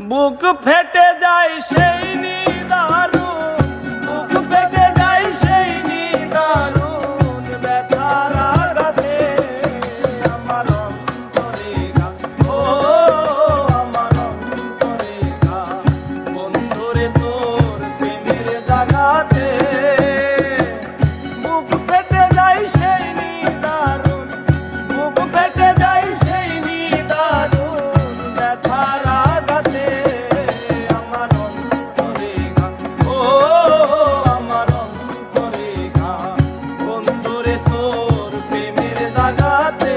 বুক ফেটে যায় সেই নিদারুণ, বুক ফেটে যায় সেই নিদারুণ ব্যথার আঘাতে আমার অন্তরে গান, ও আমার অন্তরে গান, বন্ধুরে তোর প্রেমের জাগাতে বুক ফেটে যায় সেই নিদারুণ, বুক ফেটে যায় সেই নিদারুণ ব্যথার আঘাতে আমার অন্তরে গান, ও আমার অন্তরে গান, বন্ধুরে তোর প্রেমের জাগাতে।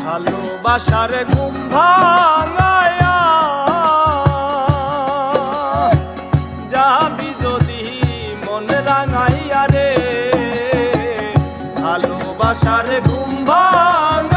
ভালোবাসার ঘুম ভাঙায়া যাবি যদি মন রাঙাইয়া রে, ভালোবাসার ঘুম ভাঙায়া